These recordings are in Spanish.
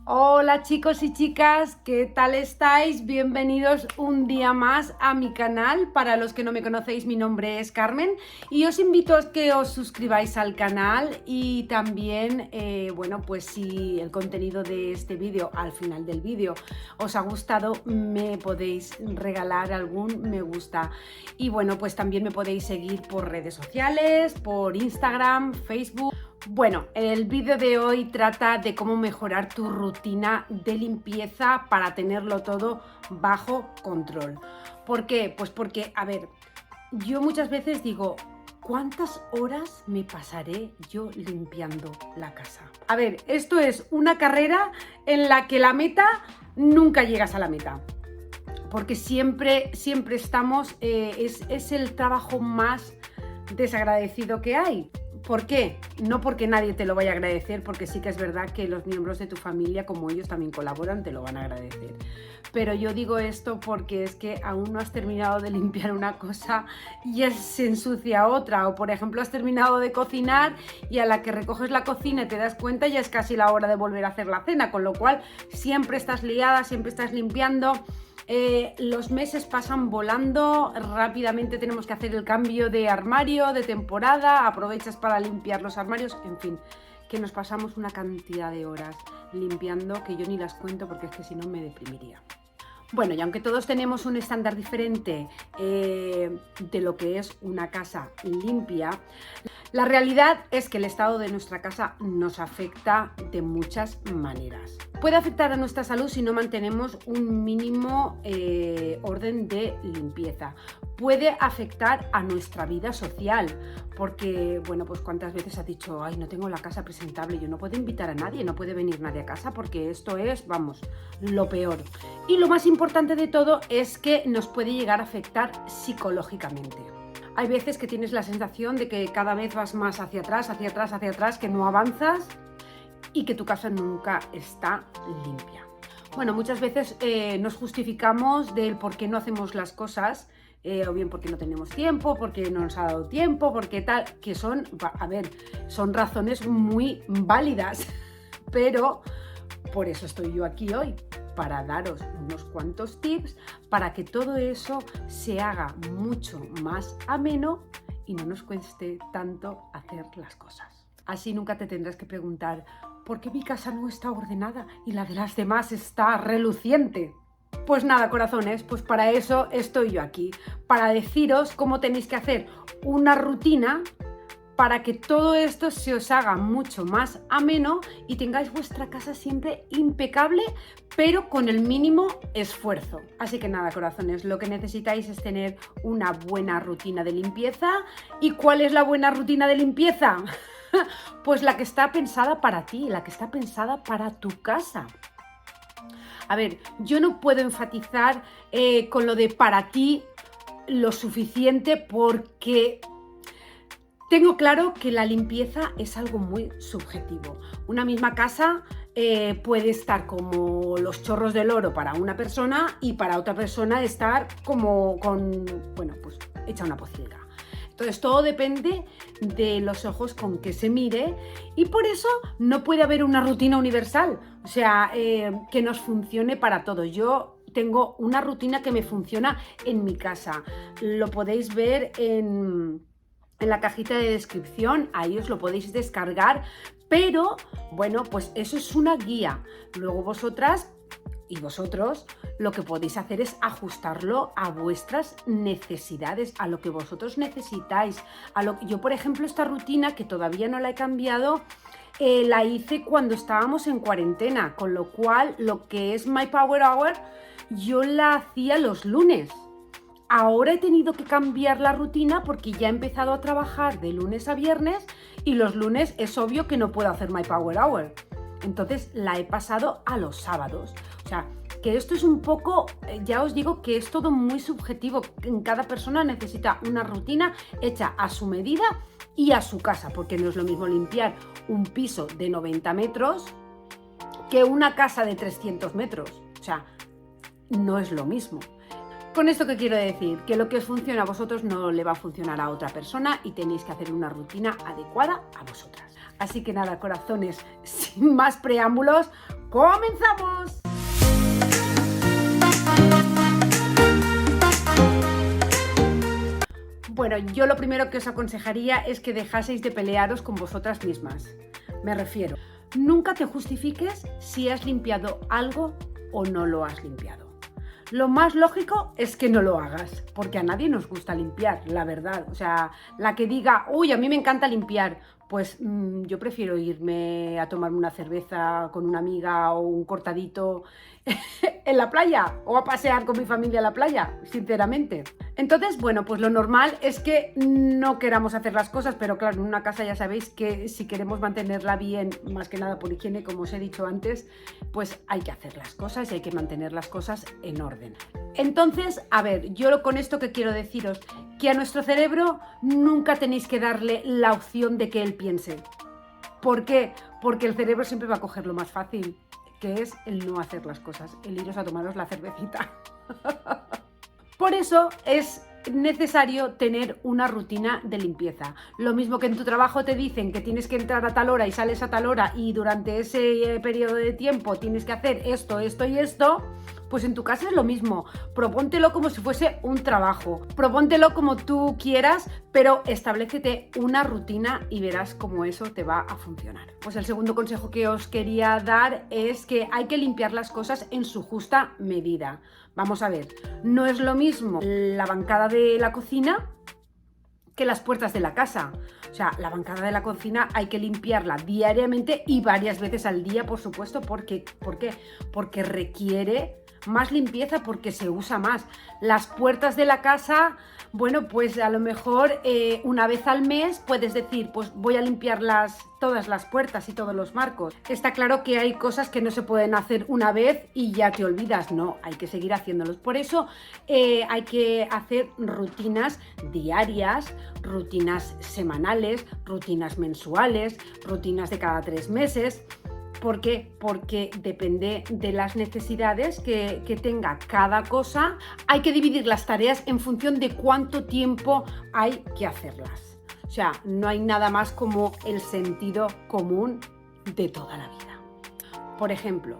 Hola chicos y chicas, ¿qué tal estáis? Bienvenidos un día más a mi canal. Para los que no me conocéis, mi nombre es Carmen y os invito a que os suscribáis al canal y también, bueno, pues si el contenido de este vídeo, al final del vídeo, os ha gustado, me podéis regalar algún me gusta. Y bueno, pues también me podéis seguir por redes sociales, por Instagram, Facebook. Bueno, el vídeo de hoy trata de cómo mejorar tu rutina de limpieza para tenerlo todo bajo control. ¿Por qué? Pues porque, a ver, yo muchas veces digo, ¿cuántas horas me pasaré yo limpiando la casa? A ver, esto es una carrera en la que la meta, nunca llegas a la meta. Porque siempre estamos, es el trabajo más desagradecido que hay. ¿Por qué? No porque nadie te lo vaya a agradecer, porque sí que es verdad que los miembros de tu familia, como ellos también colaboran, te lo van a agradecer. Pero yo digo esto porque es que aún no has terminado de limpiar una cosa y ya se ensucia otra. O por ejemplo, has terminado de cocinar y a la que recoges la cocina y te das cuenta ya es casi la hora de volver a hacer la cena, con lo cual siempre estás liada, siempre estás limpiando. Los meses pasan volando, rápidamente tenemos que hacer el cambio de armario, de temporada, aprovechas para limpiar los armarios, en fin, que nos pasamos una cantidad de horas limpiando que yo ni las cuento porque es que si no me deprimiría. Bueno, y aunque todos tenemos un estándar diferente de lo que es una casa limpia, la realidad es que el estado de nuestra casa nos afecta de muchas maneras. Puede afectar a nuestra salud si no mantenemos un mínimo orden de limpieza. Puede afectar a nuestra vida social, porque, bueno, pues cuántas veces has dicho, ay, no tengo la casa presentable, yo no puedo invitar a nadie, no puede venir nadie a casa porque esto es, vamos, lo peor. Y lo más importante de todo es que nos puede llegar a afectar psicológicamente. Hay veces que tienes la sensación de que cada vez vas más hacia atrás, hacia atrás, hacia atrás, que no avanzas y que tu casa nunca está limpia. Bueno, muchas veces nos justificamos del por qué no hacemos las cosas, o bien porque no tenemos tiempo, porque no nos ha dado tiempo, porque tal, que son, a ver, son razones muy válidas, pero por eso estoy yo aquí hoy, para daros unos cuantos tips para que todo eso se haga mucho más ameno y no nos cueste tanto hacer las cosas. Así nunca te tendrás que preguntar, ¿por qué mi casa no está ordenada y la de las demás está reluciente? Pues nada, corazones, pues para eso estoy yo aquí, para deciros cómo tenéis que hacer una rutina para que todo esto se os haga mucho más ameno y tengáis vuestra casa siempre impecable, pero con el mínimo esfuerzo. Así que nada, corazones, lo que necesitáis es tener una buena rutina de limpieza. ¿Y cuál es la buena rutina de limpieza? Pues la que está pensada para ti, la que está pensada para tu casa. A ver, yo no puedo enfatizar con lo de para ti lo suficiente porque tengo claro que la limpieza es algo muy subjetivo. Una misma casa puede estar como los chorros del oro para una persona y para otra persona estar como bueno, pues hecha una pocilga. Entonces todo depende de los ojos con que se mire y por eso no puede haber una rutina universal, o sea, que nos funcione para todos. Yo tengo una rutina que me funciona en mi casa, lo podéis ver en la cajita de descripción, ahí os lo podéis descargar, pero bueno, pues eso es una guía. Luego vosotras y vosotros lo que podéis hacer es ajustarlo a vuestras necesidades, a lo que vosotros necesitáis. Yo, por ejemplo, esta rutina que todavía no la he cambiado, la hice cuando estábamos en cuarentena, con lo cual lo que es My Power Hour yo la hacía los lunes. Ahora he tenido que cambiar la rutina porque ya he empezado a trabajar de lunes a viernes y los lunes es obvio que no puedo hacer My Power Hour. Entonces la he pasado a los sábados. O sea, que esto es un poco, ya os digo que es todo muy subjetivo. Cada persona necesita una rutina hecha a su medida y a su casa, porque no es lo mismo limpiar un piso de 90 metros que una casa de 300 metros. O sea, no es lo mismo. ¿Con esto qué quiero decir? Que lo que os funciona a vosotros no le va a funcionar a otra persona y tenéis que hacer una rutina adecuada a vosotras. Así que nada, corazones, sin más preámbulos, ¡Comenzamos! Bueno, yo lo primero que os aconsejaría es que dejaseis de pelearos con vosotras mismas. Me refiero, nunca te justifiques si has limpiado algo o no lo has limpiado. Lo más lógico es que no lo hagas, porque a nadie nos gusta limpiar, la verdad. O sea, la que diga, uy, a mí me encanta limpiar, pues yo prefiero irme a tomarme una cerveza con una amiga o un cortadito en la playa o a pasear con mi familia a la playa, sinceramente. Entonces, bueno, pues lo normal es que no queramos hacer las cosas, pero claro, en una casa ya sabéis que si queremos mantenerla bien, más que nada por higiene, como os he dicho antes, pues hay que hacer las cosas y hay que mantener las cosas en orden. Entonces, a ver, yo con esto que quiero deciros, que a nuestro cerebro nunca tenéis que darle la opción de que él piense. ¿Por qué? Porque el cerebro siempre va a coger lo más fácil, que es el no hacer las cosas, el iros a tomaros la cervecita. Por eso es necesario tener una rutina de limpieza. Lo mismo que en tu trabajo te dicen que tienes que entrar a tal hora y sales a tal hora y durante ese periodo de tiempo tienes que hacer esto, esto y esto, pues en tu casa es lo mismo. Propóntelo como si fuese un trabajo. Propóntelo como tú quieras, pero establécete una rutina y verás cómo eso te va a funcionar. Pues el segundo consejo que os quería dar es que hay que limpiar las cosas en su justa medida. Vamos a ver, no es lo mismo la bancada de la cocina que las puertas de la casa. O sea, la bancada de la cocina hay que limpiarla diariamente y varias veces al día, por supuesto. ¿Por qué? Porque requiere más limpieza, porque se usa más. Las puertas de la casa, bueno, pues a lo mejor una vez al mes puedes decir, pues voy a limpiar todas las puertas y todos los marcos. Está claro que hay cosas que no se pueden hacer una vez y ya te olvidas, no, hay que seguir haciéndolos. Por eso hay que hacer rutinas diarias, rutinas semanales, rutinas mensuales, rutinas de cada 3 meses. ¿Por qué? Porque depende de las necesidades que tenga cada cosa. Hay que dividir las tareas en función de cuánto tiempo hay que hacerlas. O sea, no hay nada más como el sentido común de toda la vida. Por ejemplo,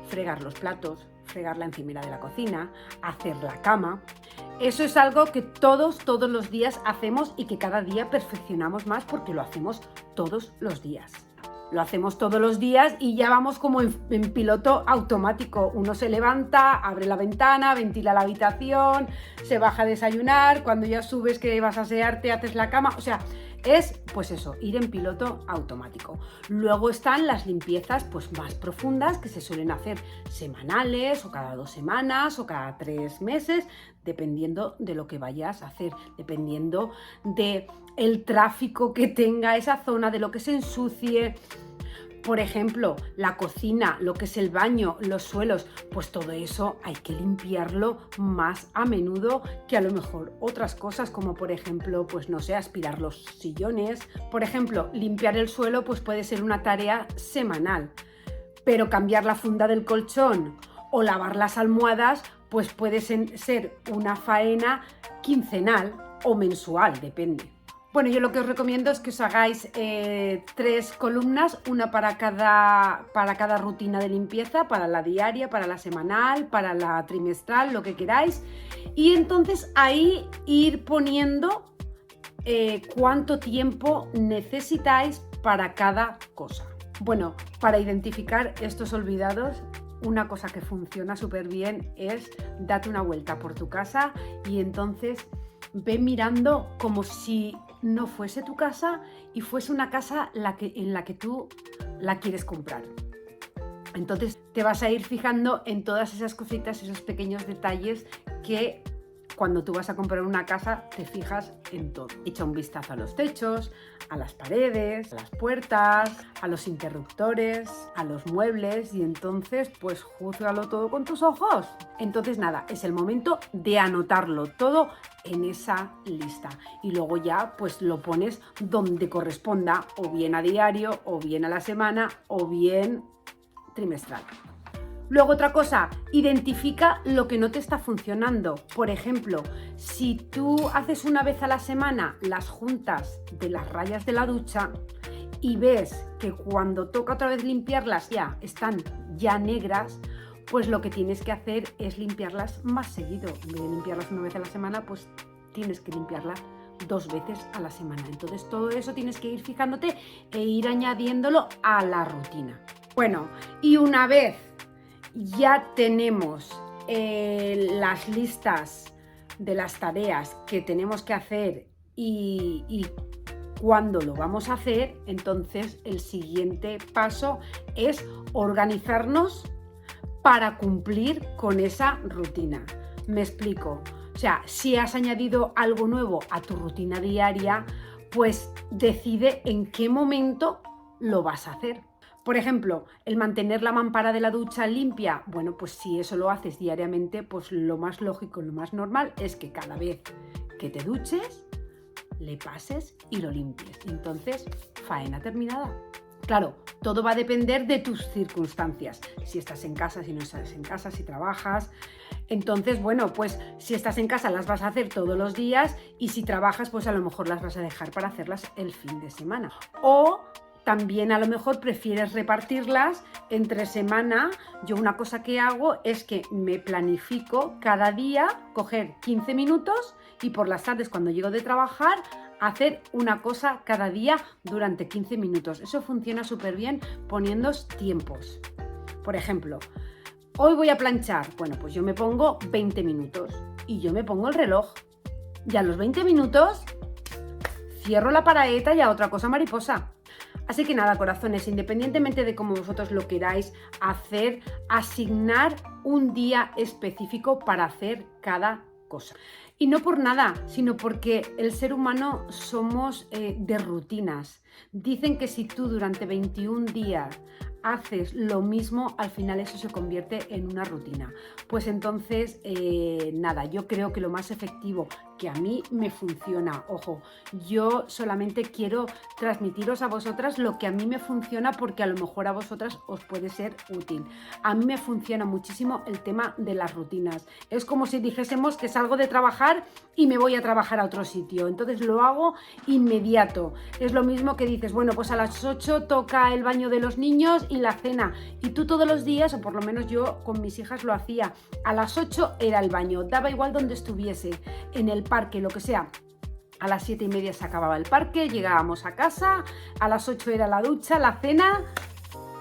fregar los platos, fregar la encimera de la cocina, hacer la cama. Eso es algo que todos los días hacemos y que cada día perfeccionamos más porque lo hacemos todos los días. Lo hacemos todos los días y ya vamos como en piloto automático. Uno se levanta, abre la ventana, ventila la habitación, se baja a desayunar, cuando ya subes que vas a asearte, haces la cama. O sea, es pues eso, ir en piloto automático. Luego están las limpiezas pues más profundas que se suelen hacer semanales o cada 2 semanas o cada 3 meses, dependiendo de lo que vayas a hacer, dependiendo de el tráfico que tenga esa zona, de lo que se ensucie. Por ejemplo, la cocina, lo que es el baño, los suelos, pues todo eso hay que limpiarlo más a menudo que a lo mejor otras cosas, como por ejemplo, pues no sé, aspirar los sillones. Por ejemplo, limpiar el suelo pues puede ser una tarea semanal, pero cambiar la funda del colchón o lavar las almohadas pues puede ser una faena quincenal o mensual, depende. Bueno, yo lo que os recomiendo es que os hagáis 3 columnas, una para cada rutina de limpieza, para la diaria, para la semanal, para la trimestral, lo que queráis. Y entonces ahí ir poniendo cuánto tiempo necesitáis para cada cosa. Bueno, para identificar estos olvidados, una cosa que funciona súper bien es date una vuelta por tu casa y entonces ve mirando como si no fuese tu casa y fuese una casa en la que tú la quieres comprar. Entonces te vas a ir fijando en todas esas cositas, esos pequeños detalles que cuando tú vas a comprar una casa te fijas en todo. Echa un vistazo a los techos, a las paredes, a las puertas, a los interruptores, a los muebles y entonces pues júzgalo todo con tus ojos. Entonces nada, es el momento de anotarlo todo en esa lista y luego ya pues lo pones donde corresponda, o bien a diario, o bien a la semana, o bien trimestral. Luego otra cosa, identifica lo que no te está funcionando. Por ejemplo, si tú haces una vez a la semana las juntas de las rayas de la ducha y ves que cuando toca otra vez limpiarlas ya están ya negras, pues lo que tienes que hacer es limpiarlas más seguido. En vez de limpiarlas una vez a la semana, pues tienes que limpiarlas 2 veces a la semana. Entonces todo eso tienes que ir fijándote e ir añadiéndolo a la rutina. Bueno, y una vez ya tenemos las listas de las tareas que tenemos que hacer y cuándo lo vamos a hacer, entonces el siguiente paso es organizarnos para cumplir con esa rutina. Me explico. O sea, si has añadido algo nuevo a tu rutina diaria, pues decide en qué momento lo vas a hacer. Por ejemplo, el mantener la mampara de la ducha limpia, bueno, pues si eso lo haces diariamente, pues lo más lógico, lo más normal es que cada vez que te duches, le pases y lo limpies. Entonces, faena terminada. Claro, todo va a depender de tus circunstancias. Si estás en casa, si no estás en casa, si trabajas. Entonces, bueno, pues si estás en casa las vas a hacer todos los días y si trabajas, pues a lo mejor las vas a dejar para hacerlas el fin de semana. O también a lo mejor prefieres repartirlas entre semana. Yo una cosa que hago es que me planifico cada día coger 15 minutos y por las tardes cuando llego de trabajar hacer una cosa cada día durante 15 minutos. Eso funciona súper bien poniendo tiempos. Por ejemplo, hoy voy a planchar. Bueno, pues yo me pongo 20 minutos y yo me pongo el reloj. Y a los 20 minutos cierro la paraeta y a otra cosa mariposa. Así que nada, corazones, independientemente de cómo vosotros lo queráis hacer, asignar un día específico para hacer cada cosa. Y no por nada, sino porque el ser humano somos de rutinas. Dicen que si tú durante 21 días haces lo mismo, al final eso se convierte en una rutina. Pues entonces, nada, yo creo que lo más efectivo que a mí me funciona, ojo, yo solamente quiero transmitiros a vosotras lo que a mí me funciona porque a lo mejor a vosotras os puede ser útil. A mí me funciona muchísimo el tema de las rutinas. Es como si dijésemos que salgo de trabajar y me voy a trabajar a otro sitio. Entonces lo hago inmediato. Es lo mismo que dices, bueno, pues a las 8 toca el baño de los niños y la cena. Y tú todos los días, o por lo menos yo con mis hijas lo hacía, a las 8 era el baño. Daba igual donde estuviese, en el parque, lo que sea. A las 7:30 se acababa el parque, llegábamos a casa, a las 8 era la ducha, la cena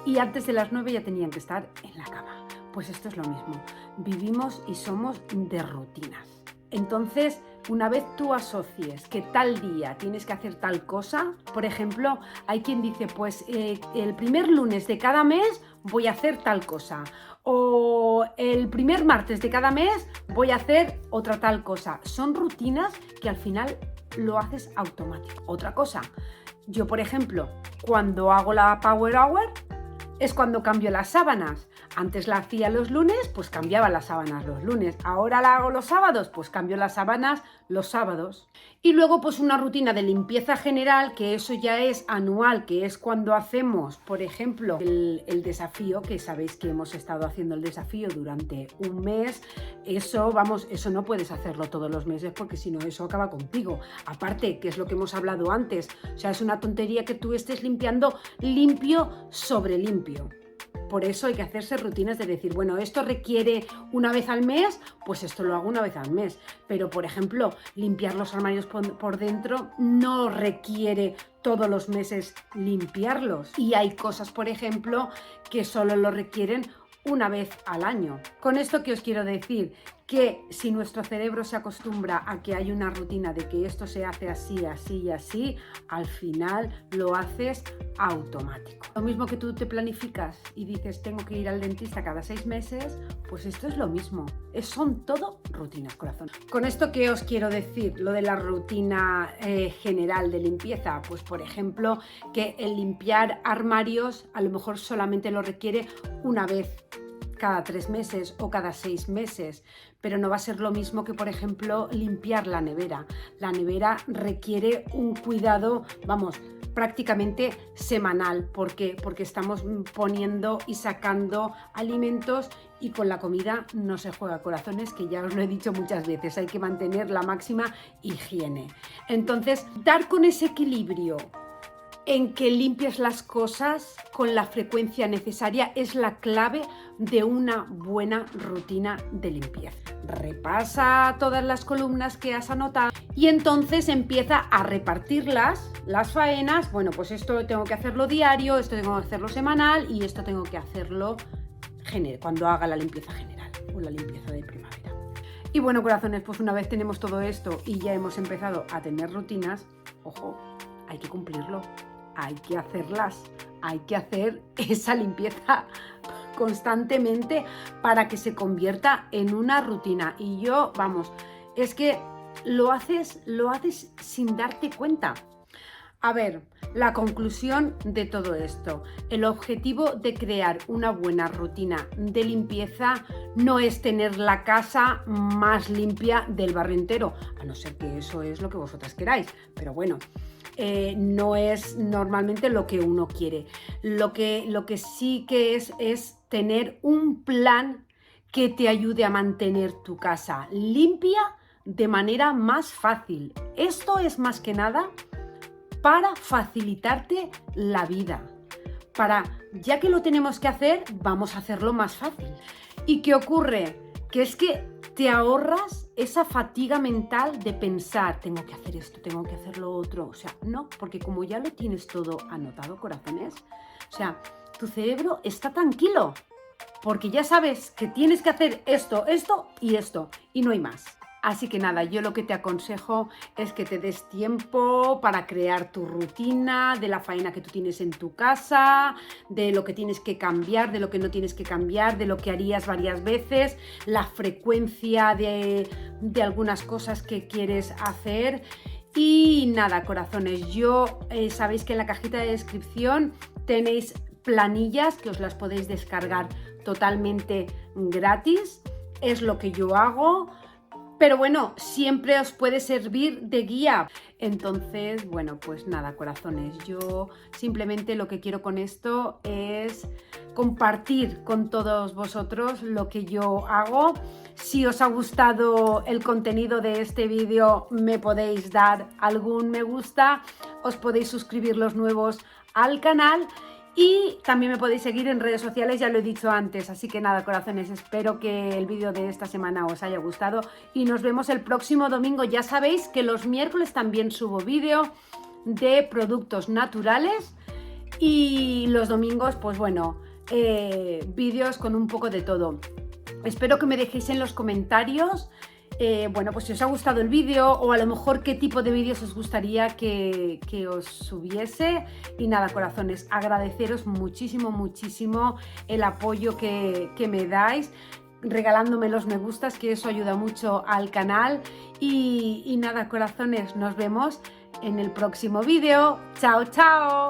y antes de las 9 ya tenían que estar en la cama. Pues esto es lo mismo. Vivimos y somos de rutinas. Entonces, una vez tú asocies que tal día tienes que hacer tal cosa, por ejemplo, hay quien dice, pues el primer lunes de cada mes voy a hacer tal cosa, o el primer martes de cada mes voy a hacer otra tal cosa. Son rutinas que al final lo haces automático. Otra cosa, yo por ejemplo, cuando hago la Power Hour, es cuando cambio las sábanas. Antes la hacía los lunes, pues cambiaba las sábanas los lunes. Ahora la hago los sábados, pues cambio las sábanas los sábados. Y luego pues una rutina de limpieza general, que eso ya es anual, que es cuando hacemos, por ejemplo, el desafío, que sabéis que hemos estado haciendo el desafío durante un mes. Eso, vamos, eso no puedes hacerlo todos los meses porque si no eso acaba contigo. Aparte, que es lo que hemos hablado antes, o sea, es una tontería que tú estés limpiando limpio sobre limpio. Por eso hay que hacerse rutinas de decir, bueno, esto requiere una vez al mes, pues esto lo hago una vez al mes. Pero, por ejemplo, limpiar los armarios por dentro no requiere todos los meses limpiarlos. Y hay cosas, por ejemplo, que solo lo requieren una vez al año. Con esto, ¿qué os quiero decir? Que si nuestro cerebro se acostumbra a que hay una rutina de que esto se hace así, así y así, al final lo haces automático. Lo mismo que tú te planificas y dices tengo que ir al dentista cada 6 meses, pues esto es lo mismo. Son todo rutinas, corazón. Con esto, ¿qué os quiero decir? Lo de la rutina general de limpieza, pues por ejemplo, que el limpiar armarios a lo mejor solamente lo requiere una vez cada 3 meses o cada 6 meses, pero no va a ser lo mismo que, por ejemplo, limpiar la nevera. La nevera requiere un cuidado, vamos, prácticamente semanal. ¿Por qué? Porque estamos poniendo y sacando alimentos y con la comida no se juega, corazones, que ya os lo he dicho muchas veces, hay que mantener la máxima higiene. Entonces, dar con ese equilibrio en que limpies las cosas con la frecuencia necesaria es la clave de una buena rutina de limpieza. Repasa todas las columnas que has anotado y entonces empieza a repartirlas, las faenas. Bueno, pues esto tengo que hacerlo diario, esto tengo que hacerlo semanal y esto tengo que hacerlo cuando haga la limpieza general o la limpieza de primavera. Y bueno, corazones, pues una vez tenemos todo esto y ya hemos empezado a tener rutinas, ojo, hay que cumplirlo. Hay que hacerlas, hay que hacer esa limpieza constantemente para que se convierta en una rutina. Y yo, vamos, es que lo haces sin darte cuenta. A ver, la conclusión de todo esto. El objetivo de crear una buena rutina de limpieza no es tener la casa más limpia del barrio entero, a no ser que eso es lo que vosotras queráis, pero bueno. No es normalmente lo que uno quiere. Lo que sí que es tener un plan que te ayude a mantener tu casa limpia de manera más fácil. Esto es más que nada para facilitarte la vida. Ya que lo tenemos que hacer, vamos a hacerlo más fácil. ¿Y qué ocurre? Que es que te ahorras esa fatiga mental de pensar, tengo que hacer esto, tengo que hacer lo otro. O sea, no, porque como ya lo tienes todo anotado, corazones, o sea, tu cerebro está tranquilo, porque ya sabes que tienes que hacer esto, esto y esto, y no hay más. Así que nada, yo lo que te aconsejo es que te des tiempo para crear tu rutina de la faena que tú tienes en tu casa, de lo que tienes que cambiar, de lo que no tienes que cambiar, de lo que harías varias veces, la frecuencia de algunas cosas que quieres hacer. Y nada, corazones, sabéis que en la cajita de descripción tenéis planillas que os las podéis descargar totalmente gratis. Es lo que yo hago. Pero bueno, siempre os puede servir de guía. Entonces, bueno, pues nada, corazones. Yo simplemente lo que quiero con esto es compartir con todos vosotros lo que yo hago. Si os ha gustado el contenido de este vídeo, me podéis dar algún me gusta. Os podéis suscribir los nuevos al canal. Y también me podéis seguir en redes sociales, ya lo he dicho antes. Así que nada, corazones, espero que el vídeo de esta semana os haya gustado y nos vemos el próximo domingo. Ya sabéis que los miércoles también subo vídeo de productos naturales y los domingos, pues bueno, vídeos con un poco de todo. Espero que me dejéis en los comentarios bueno, pues si os ha gustado el vídeo o a lo mejor qué tipo de vídeos os gustaría que os subiese. Y nada, corazones, agradeceros muchísimo, muchísimo el apoyo que me dais, regalándome los me gustas, que eso ayuda mucho al canal. Y nada, corazones, nos vemos en el próximo vídeo. ¡Chao, chao!